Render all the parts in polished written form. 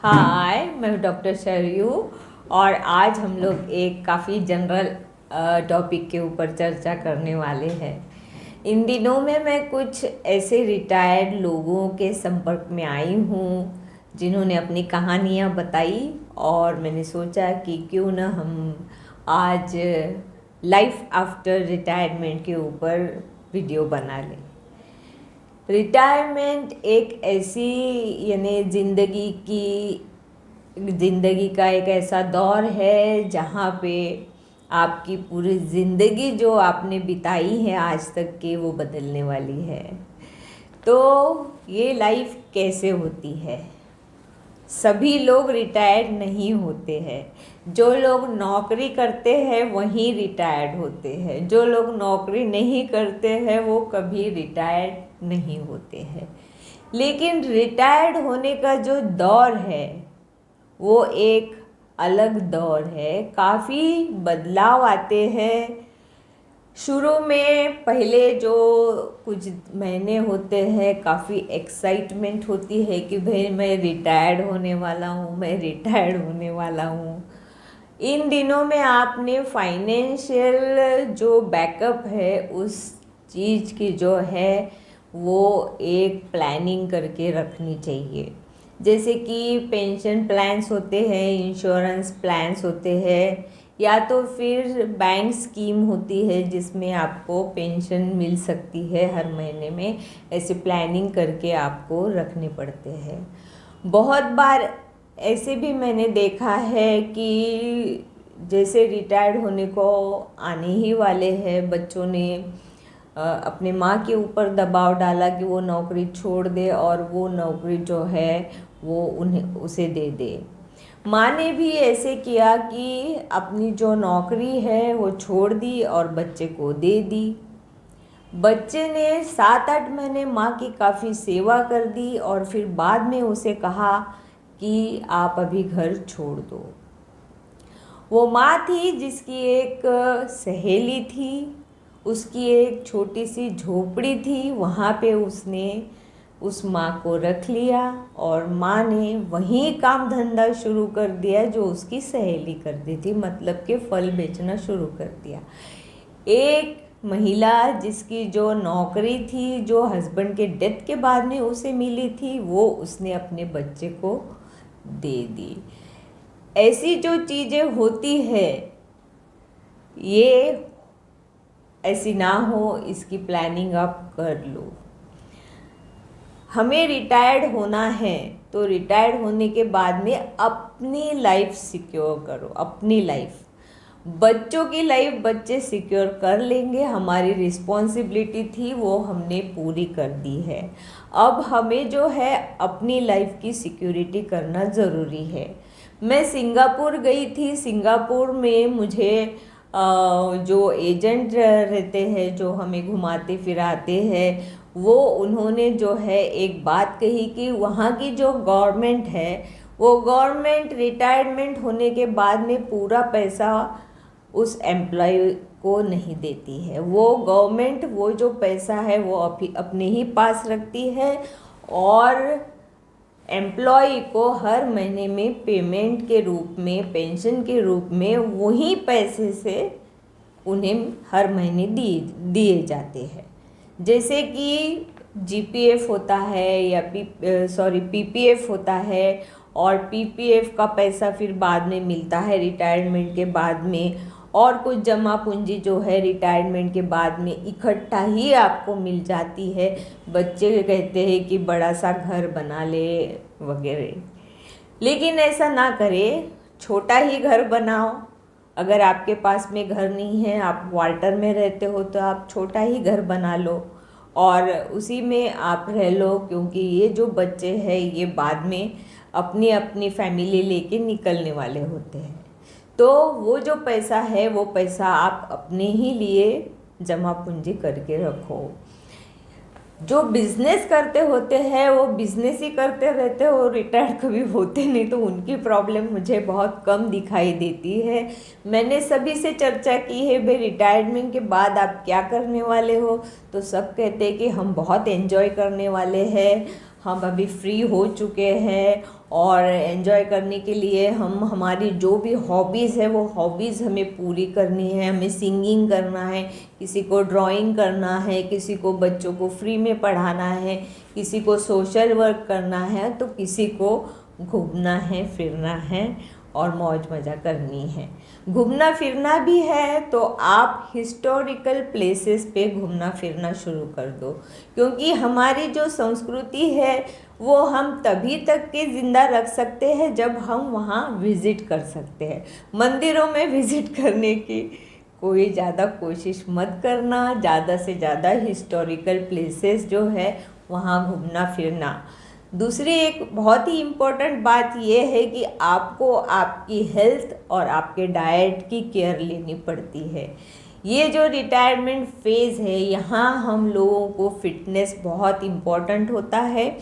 हाय, मैं डॉक्टर शरयू। और आज हम लोग एक काफ़ी जनरल टॉपिक के ऊपर चर्चा करने वाले हैं। इन दिनों में मैं कुछ ऐसे रिटायर्ड लोगों के संपर्क में आई हूँ जिन्होंने अपनी कहानियाँ बताई, और मैंने सोचा कि क्यों ना हम आज लाइफ आफ्टर रिटायरमेंट के ऊपर वीडियो बना लें। रिटायरमेंट एक ऐसी यानी ज़िंदगी का एक ऐसा दौर है जहाँ पे आपकी पूरी ज़िंदगी जो आपने बिताई है आज तक की वो बदलने वाली है। तो ये लाइफ कैसे होती है? सभी लोग रिटायर्ड नहीं होते हैं। जो लोग नौकरी करते हैं वही रिटायर्ड होते हैं, जो लोग नौकरी नहीं करते हैं वो कभी रिटायर्ड नहीं होते हैं। लेकिन रिटायर्ड होने का जो दौर है वो एक अलग दौर है। काफ़ी बदलाव आते हैं। शुरू में पहले जो कुछ महीने होते हैं काफ़ी एक्साइटमेंट होती है कि भाई मैं रिटायर्ड होने वाला हूँ, मैं रिटायर्ड होने वाला हूँ। इन दिनों में आपने फाइनेंशियल जो बैकअप है उस चीज़ की जो है वो एक प्लानिंग करके रखनी चाहिए। जैसे कि पेंशन प्लान्स होते हैं, इंश्योरेंस प्लान्स होते हैं, या तो फिर बैंक स्कीम होती है जिसमें आपको पेंशन मिल सकती है हर महीने में। ऐसे प्लानिंग करके आपको रखने पड़ते हैं। बहुत बार ऐसे भी मैंने देखा है कि जैसे रिटायर्ड होने को आने ही वाले हैं, बच्चों ने अपने माँ के ऊपर दबाव डाला कि वो नौकरी छोड़ दे और वो नौकरी जो है वो उसे दे दे। माँ ने भी ऐसे किया कि अपनी जो नौकरी है वो छोड़ दी और बच्चे को दे दी। बच्चे ने 7-8 महीने माँ की काफ़ी सेवा कर दी और फिर बाद में उसे कहा कि आप अभी घर छोड़ दो। वो माँ थी जिसकी एक सहेली थी, उसकी एक छोटी सी झोपड़ी थी, वहाँ पे उसने उस माँ को रख लिया और माँ ने वहीं काम धंधा शुरू कर दिया जो उसकी सहेली करती थी, मतलब कि फल बेचना शुरू कर दिया। एक महिला जिसकी जो नौकरी थी, जो हस्बैंड के डेथ के बाद में उसे मिली थी, वो उसने अपने बच्चे को दे दी। ऐसी जो चीज़ें होती है ये ऐसी ना हो, इसकी प्लानिंग आप कर लो। हमें रिटायर्ड होना है तो रिटायर्ड होने के बाद में अपनी लाइफ सिक्योर करो। अपनी लाइफ, बच्चों की लाइफ बच्चे सिक्योर कर लेंगे। हमारी रिस्पॉन्सिबिलिटी थी वो हमने पूरी कर दी है। अब हमें जो है अपनी लाइफ की सिक्योरिटी करना ज़रूरी है। मैं सिंगापुर गई थी। सिंगापुर में मुझे जो एजेंट रहते हैं जो हमें घुमाते फिराते हैं, वो उन्होंने जो है एक बात कही कि वहाँ की जो गवर्नमेंट है वो गवर्नमेंट रिटायरमेंट होने के बाद में पूरा पैसा उस एम्प्लॉय को नहीं देती है। वो गवर्नमेंट वो जो पैसा है वो अपने ही पास रखती है और एम्प्लॉय को हर महीने में पेमेंट के रूप में, पेंशन के रूप में वही पैसे से उन्हें हर महीने दिए जाते हैं। जैसे कि जीपीएफ होता है या पीपीएफ होता है, और पीपीएफ का पैसा फिर बाद में मिलता है रिटायरमेंट के बाद में, और कुछ जमा पूंजी जो है रिटायरमेंट के बाद में इकट्ठा ही आपको मिल जाती है। बच्चे कहते हैं कि बड़ा सा घर बना ले वगैरह, लेकिन ऐसा ना करें, छोटा ही घर बनाओ। अगर आपके पास में घर नहीं है, आप क्वार्टर में रहते हो, तो आप छोटा ही घर बना लो और उसी में आप रह लो, क्योंकि ये जो बच्चे हैं ये बाद में अपनी अपनी फैमिली लेके निकलने वाले होते हैं। तो वो जो पैसा है वो पैसा आप अपने ही लिए जमा पूंजी करके रखो। जो बिजनेस करते होते हैं वो बिजनेस ही करते रहते हैं और रिटायर्ड कभी होते नहीं, तो उनकी प्रॉब्लम मुझे बहुत कम दिखाई देती है। मैंने सभी से चर्चा की है भाई रिटायरमेंट के बाद आप क्या करने वाले हो, तो सब कहते हैं कि हम बहुत एंजॉय करने वाले हैं, हम अभी फ्री हो चुके हैं और एंजॉय करने के लिए हम हमारी जो भी हॉबीज़ है वो हॉबीज़ हमें पूरी करनी है। हमें सिंगिंग करना है, किसी को ड्राइंग करना है, किसी को बच्चों को फ्री में पढ़ाना है, किसी को सोशल वर्क करना है, तो किसी को घूमना है, फिरना है और मौज मज़ा करनी है। घूमना फिरना भी है तो आप हिस्टोरिकल प्लेसेस पे घूमना फिरना शुरू कर दो, क्योंकि हमारी जो संस्कृति है वो हम तभी तक के ज़िंदा रख सकते हैं जब हम वहाँ विज़िट कर सकते हैं। मंदिरों में विज़िट करने की कोई ज़्यादा कोशिश मत करना, ज़्यादा से ज़्यादा हिस्टोरिकल प्लेसेस जो है वहाँ घूमना फिरना। दूसरी एक बहुत ही इम्पोर्टेंट बात यह है कि आपको आपकी हेल्थ और आपके डाइट की केयर लेनी पड़ती है। ये जो रिटायरमेंट फेज़ है, यहाँ हम लोगों को फिटनेस बहुत इम्पोर्टेंट होता है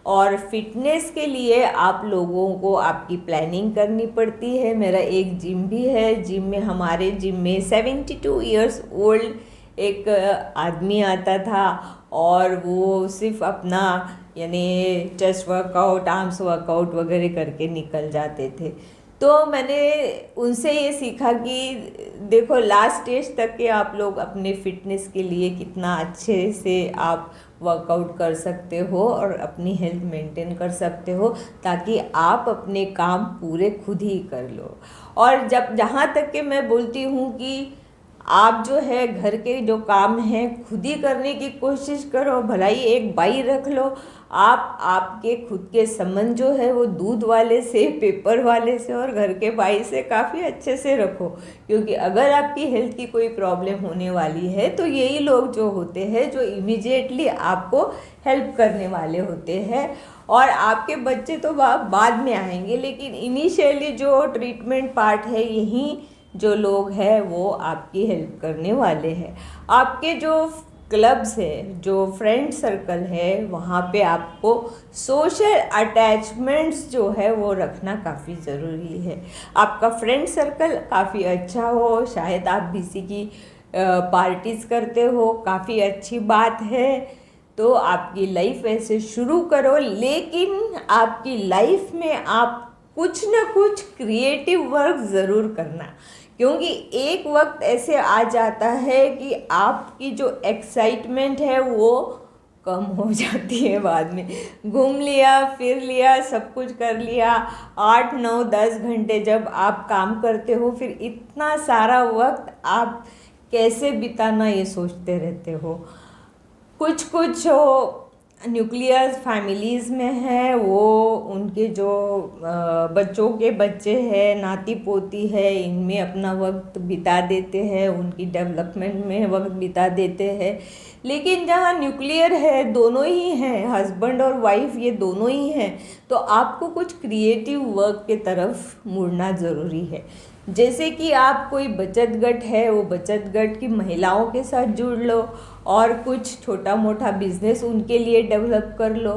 और फिटनेस के लिए आप लोगों को आपकी प्लानिंग करनी पड़ती है। मेरा एक जिम भी है, हमारे जिम में 72 ईयर्स ओल्ड एक आदमी आता था और वो सिर्फ अपना यानी चेस्ट वर्कआउट, आर्म्स वर्कआउट वगैरह करके निकल जाते थे। तो मैंने उनसे ये सीखा कि देखो लास्ट स्टेज तक के आप लोग अपने फिटनेस के लिए कितना अच्छे से आप वर्कआउट कर सकते हो और अपनी हेल्थ मेंटेन कर सकते हो, ताकि आप अपने काम पूरे खुद ही कर लो। और जब जहाँ तक कि मैं बोलती हूँ कि आप जो है घर के जो काम हैं खुद ही करने की कोशिश करो, भला ही एक बाई रख लो। आप आपके खुद के संबंध जो है वो दूध वाले से, पेपर वाले से और घर के बाई से काफ़ी अच्छे से रखो, क्योंकि अगर आपकी हेल्थ की कोई प्रॉब्लम होने वाली है तो यही लोग जो होते हैं जो इमीडिएटली आपको हेल्प करने वाले होते हैं। और आपके बच्चे तो बाद में आएंगे, लेकिन इनिशियली जो ट्रीटमेंट पार्ट है यहीं जो लोग हैं वो आपकी हेल्प करने वाले हैं। आपके जो क्लब्स है, जो फ्रेंड सर्कल है, वहाँ पे आपको सोशल अटैचमेंट्स जो है वो रखना काफ़ी ज़रूरी है। आपका फ्रेंड सर्कल काफ़ी अच्छा हो, शायद आप किसी की पार्टीज़ करते हो, काफ़ी अच्छी बात है। तो आपकी लाइफ ऐसे शुरू करो, लेकिन आपकी लाइफ में आप कुछ ना कुछ क्रिएटिव वर्क ज़रूर करना, क्योंकि एक वक्त ऐसे आ जाता है कि आपकी जो एक्साइटमेंट है वो कम हो जाती है। बाद में घूम लिया, फिर लिया, सब कुछ कर लिया, 8, 9, 10 घंटे जब आप काम करते हो, फिर इतना सारा वक्त आप कैसे बिताना ये सोचते रहते हो। कुछ जो न्यूक्लियर फैमिलीज़ में है वो उनके जो बच्चों के बच्चे हैं, नाती पोती है, इनमें अपना वक्त बिता देते हैं, उनकी डेवलपमेंट में वक्त बिता देते हैं। लेकिन जहाँ न्यूक्लियर है, दोनों ही हैं, हस्बैंड और वाइफ ये दोनों ही हैं, तो आपको कुछ क्रिएटिव वर्क के तरफ मुड़ना ज़रूरी है। जैसे कि आप कोई बचत गट है, वो बचत गट की महिलाओं के साथ जुड़ लो और कुछ छोटा मोटा बिजनेस उनके लिए डेवलप कर लो।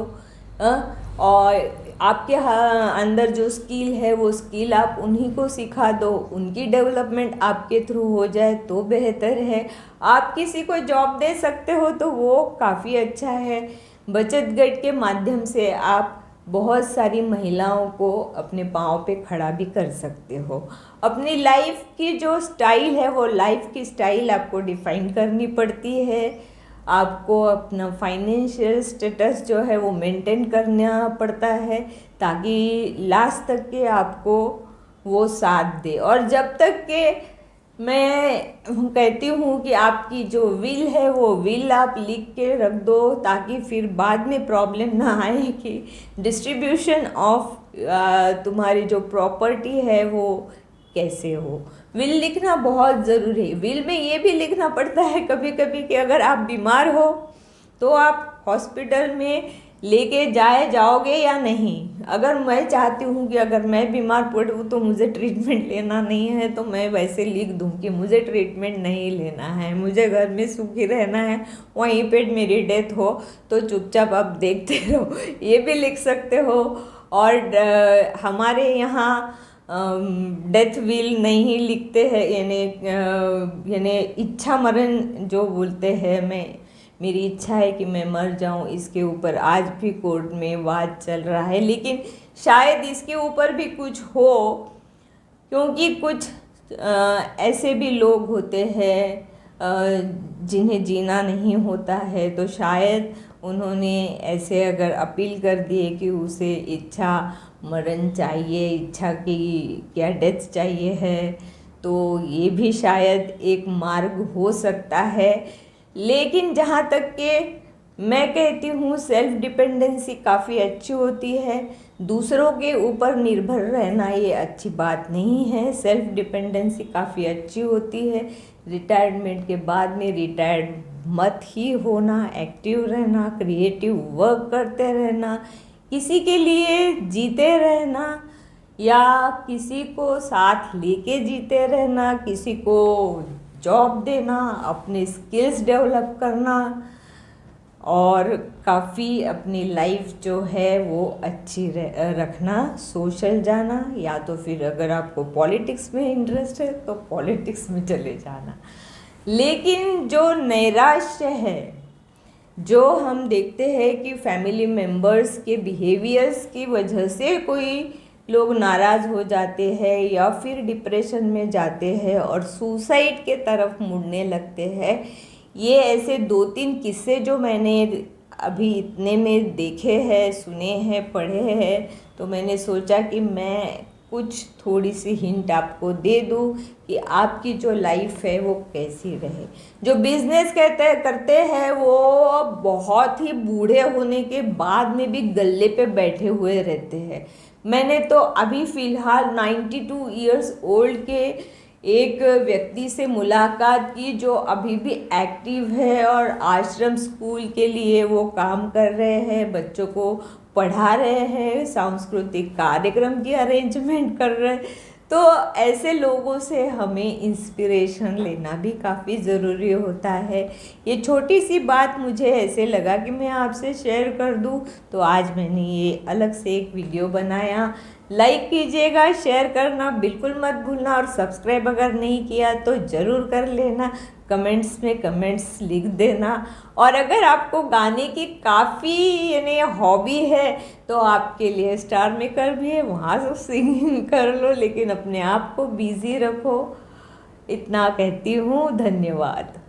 और आपके अंदर जो स्किल है वो स्किल आप उन्हीं को सिखा दो, उनकी डेवलपमेंट आपके थ्रू हो जाए तो बेहतर है। आप किसी को जॉब दे सकते हो तो वो काफ़ी अच्छा है। बचत गट के माध्यम से आप बहुत सारी महिलाओं को अपने पाँव पे खड़ा भी कर सकते हो। अपनी लाइफ की जो स्टाइल है वो लाइफ की स्टाइल आपको डिफाइन करनी पड़ती है। आपको अपना फाइनेंशियल स्टेटस जो है वो मेंटेन करना पड़ता है, ताकि लास्ट तक के आपको वो साथ दे। और जब तक के मैं कहती हूँ कि आपकी जो विल है वो विल आप लिख के रख दो, ताकि फिर बाद में प्रॉब्लम ना आए कि डिस्ट्रीब्यूशन ऑफ तुम्हारी जो प्रॉपर्टी है वो कैसे हो। विल लिखना बहुत ज़रूरी है। विल में ये भी लिखना पड़ता है कभी कभी कि अगर आप बीमार हो तो आप हॉस्पिटल में लेके जाओगे या नहीं। अगर मैं चाहती हूँ कि अगर मैं बीमार पड़ूँ तो मुझे ट्रीटमेंट लेना नहीं है, तो मैं वैसे लिख दूँ कि मुझे ट्रीटमेंट नहीं लेना है, मुझे घर में सुखी रहना है, वहीं पे मेरी डेथ हो तो चुपचाप आप देखते रहो, ये भी लिख सकते हो। और हमारे यहाँ डेथ विल नहीं लिखते हैं, यानी इच्छा मरण जो बोलते हैं, मेरी इच्छा है कि मैं मर जाऊं। इसके ऊपर आज भी कोर्ट में वाद चल रहा है, लेकिन शायद इसके ऊपर भी कुछ हो, क्योंकि कुछ ऐसे भी लोग होते हैं जिन्हें जीना नहीं होता है, तो शायद उन्होंने ऐसे अगर अपील कर दिए कि उसे इच्छा मरण चाहिए, इच्छा की क्या डेथ चाहिए है, तो ये भी शायद एक मार्ग हो सकता है। लेकिन जहाँ तक कि मैं कहती हूँ सेल्फ डिपेंडेंसी काफ़ी अच्छी होती है। दूसरों के ऊपर निर्भर रहना ये अच्छी बात नहीं है। सेल्फ डिपेंडेंसी काफ़ी अच्छी होती है। रिटायरमेंट के बाद में रिटायर्ड मत ही होना, एक्टिव रहना, क्रिएटिव वर्क करते रहना, किसी के लिए जीते रहना या किसी को साथ लेके जीते रहना, किसी को जॉब देना, अपने स्किल्स डेवलप करना और काफ़ी अपनी लाइफ जो है वो अच्छी रखना, सोशल जाना, या तो फिर अगर आपको पॉलिटिक्स में इंटरेस्ट है तो पॉलिटिक्स में चले जाना। लेकिन जो नैराश्य है, जो हम देखते हैं कि फैमिली मेम्बर्स के बिहेवियर्स की वजह से कोई लोग नाराज़ हो जाते हैं या फिर डिप्रेशन में जाते हैं और सुसाइड के तरफ मुड़ने लगते हैं, ये ऐसे 2-3 किस्से जो मैंने अभी इतने में देखे हैं, सुने हैं, पढ़े हैं, तो मैंने सोचा कि मैं कुछ थोड़ी सी हिंट आपको दे दूँ कि आपकी जो लाइफ है वो कैसी रहे। जो बिजनेस करते हैं वो बहुत ही बूढ़े होने के बाद में भी गल्ले पे बैठे हुए रहते हैं। मैंने तो अभी फ़िलहाल 92 इयर्स ओल्ड के एक व्यक्ति से मुलाकात की जो अभी भी एक्टिव है और आश्रम स्कूल के लिए वो काम कर रहे हैं, बच्चों को पढ़ा रहे हैं, सांस्कृतिक कार्यक्रम की अरेंजमेंट कर रहे हैं। तो ऐसे लोगों से हमें इंस्पिरेशन लेना भी काफ़ी ज़रूरी होता है। ये छोटी सी बात मुझे ऐसे लगा कि मैं आपसे शेयर कर दूं, तो आज मैंने ये अलग से एक वीडियो बनाया। लाइक कीजिएगा, शेयर करना बिल्कुल मत भूलना और सब्सक्राइब अगर नहीं किया तो ज़रूर कर लेना। कमेंट्स में कमेंट्स लिख देना। और अगर आपको गाने की काफ़ी यानी हॉबी है तो आपके लिए स्टार मेकर भी है, वहाँ से सिंगिंग कर लो, लेकिन अपने आप को बिज़ी रखो। इतना कहती हूँ, धन्यवाद।